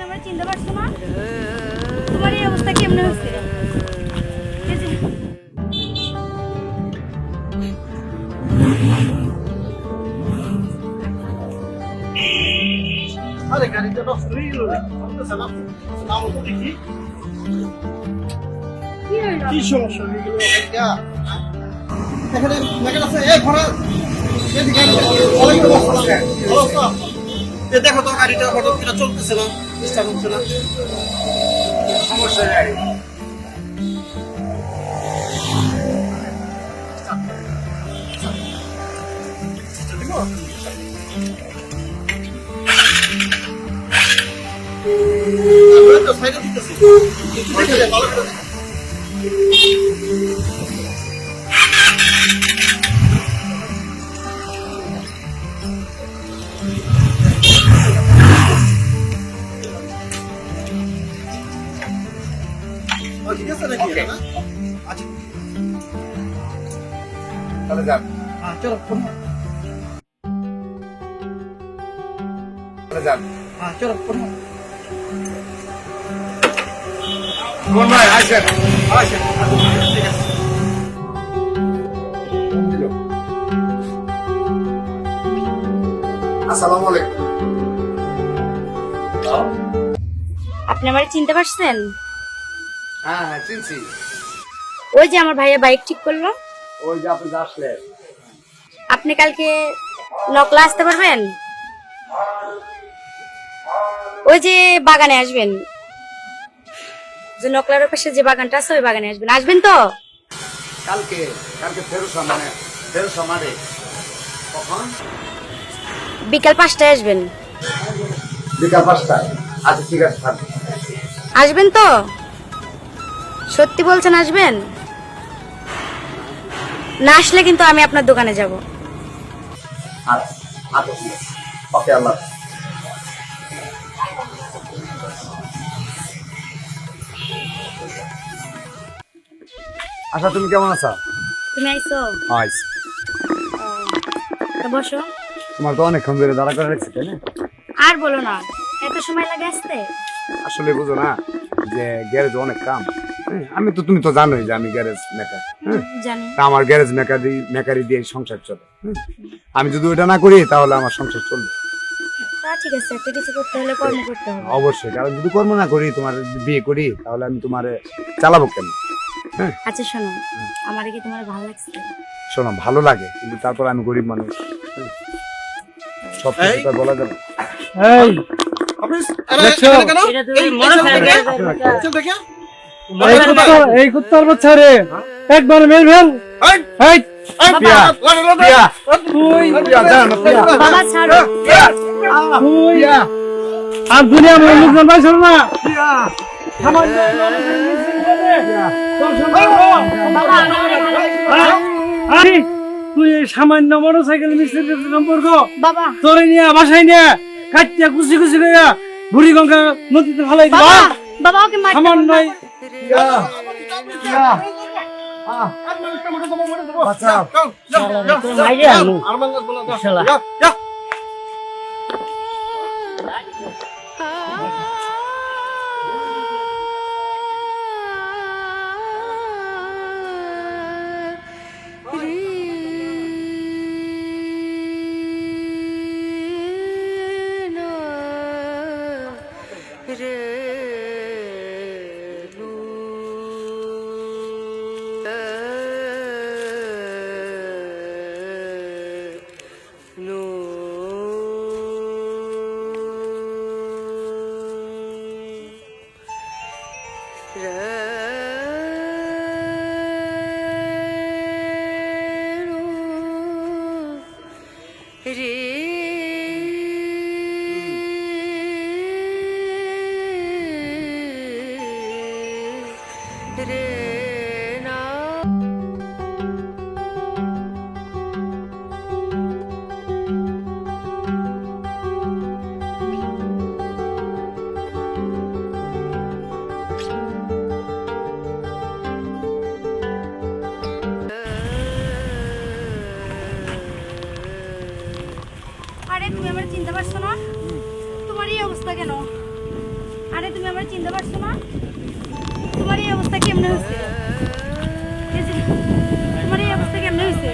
আমার চিনতে পারছো না? তোমার এই অবস্থা কেমনে হচ্ছে? আরে গাড়িটা নষ্ট হয়ে গেল রে। সালাম সালাম তো দেখি কি সমস্যা হয়ে গেল গাড়িটা। এখানে মেকার আছে এই ঘোড়া এদিকে অনেক অবস্থা লাগে অবস্থা দেখো তো গাড়িটা হঠাৎ করে চলতেছে না, স্টার্ট হচ্ছে না, সমস্যা গাড়ি তো সাইডে দিতেছি দেখে দে ভালো করে ঠিক আছে নাকি এটা না? আচ্ছা তাহলে যান। চলো তাহলে যান। চলো কোন ভাই আসেন আসেন ঠিক আছে। আসসালামু আলাইকুম। আপনি আমার চিনতে পারছেন? হ্যাঁ হ্যাঁ চিনছি। ওই যে আমার ভাইয়া বাইক ঠিক করলো। ওই যে আপনি আসলেন। আপনি কালকে নকলা আসতে পারবেন? ওই যে বাগানে আসবেন, যে নকলার পাশে যে বাগানটা আছে ওই বাগানে আসবেন। আসবেন তো? কালকে কালকে ফেরুসা মানে কখন? বিকাল 5টায় আসবেন। বিকাল 5টায়? আচ্ছা ঠিক আছে থাকবে। আসবেন তো? সত্যি বলছেন আসবেন? না আসলে কিন্তু আমি আপনার দোকানে যাব। আচ্ছা আচ্ছা ঠিক আছে ওকে আল্লাহ। আচ্ছা তুমি কেমন আছো? তুমি আইছো? আইস তো বসো। তোমার তো অনেকক্ষণ ধরে দাঁড়া করে রাখছি তাই না? আর বলো না, এত সময় লাগে আসতে? আসলে বুঝো না যে গ্যারেজ অনেক কাম। হ্যাঁ, তুমি তো জানোই যে আমি গ্যারেজ মেকার। হ্যাঁ, জানি। তা আমার গ্যারেজ মেকারি দিয়ে সংসার চলে। আমি যদি ওটা না করি তাহলে আমার সংসার চলবে। তা ঠিক আছে, একটা কিছু করতে হলে কর্ম করতে হবে। অবশ্যই, কারণ যদি কর্ম না করি, তোমার বিয়ে করি, তাহলে আমি তোমার চালাবো কেন? হ্যাঁ আচ্ছা শোনো, আমার কি তোমার ভালো লাগছে? শোনো ভালো লাগে, কিন্তু তারপর আমি গরিব মানুষ। সব কিছু তো বলা যাবে। এই কুত্তার বাচ্চা রে একবার মেল ফেল। বাবা ছাড়ো। আর দুনিয়া লোকজন পাইছ না। তুই এই সামান্য মোটর সাইকেল মিস্ত্রির সম্পর্ক বাবা তোরে নিয়ে বাসায় নিয়ে কাটিয়া কুচি কুচি করে বুড়ি গঙ্গা নদীতে ফেলাই দিবা। বাবা ওকে মারতে সামান্য আরে তুমি আমার চিনতে পারছো না? তোমার এই অবস্থা কেন? তুমি আমার চিনতে পারছো না? তোমার এই অবস্থা কেমনে হয়েছে? এই যে, তোমার এই অবস্থা কেমনে হয়েছে?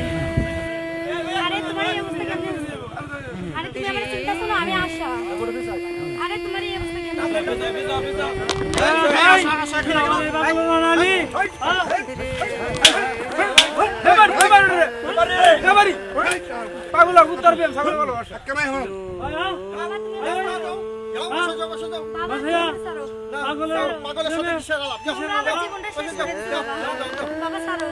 আরে তোমার এই অবস্থা কেমনে হয়েছে? আরে তুমি আমার চিন্তাছো না? আমি আশা। আরে তোমার এই অবস্থা কেমনে পাগলা উত্তর পেন ছাগল বলো কেমন হল বাবা, তুমি পাগলের সাথে কিসের আলাপ? আমার জীবনটা শেষ করে দিছো বাবা। বাবা ছাড়ো।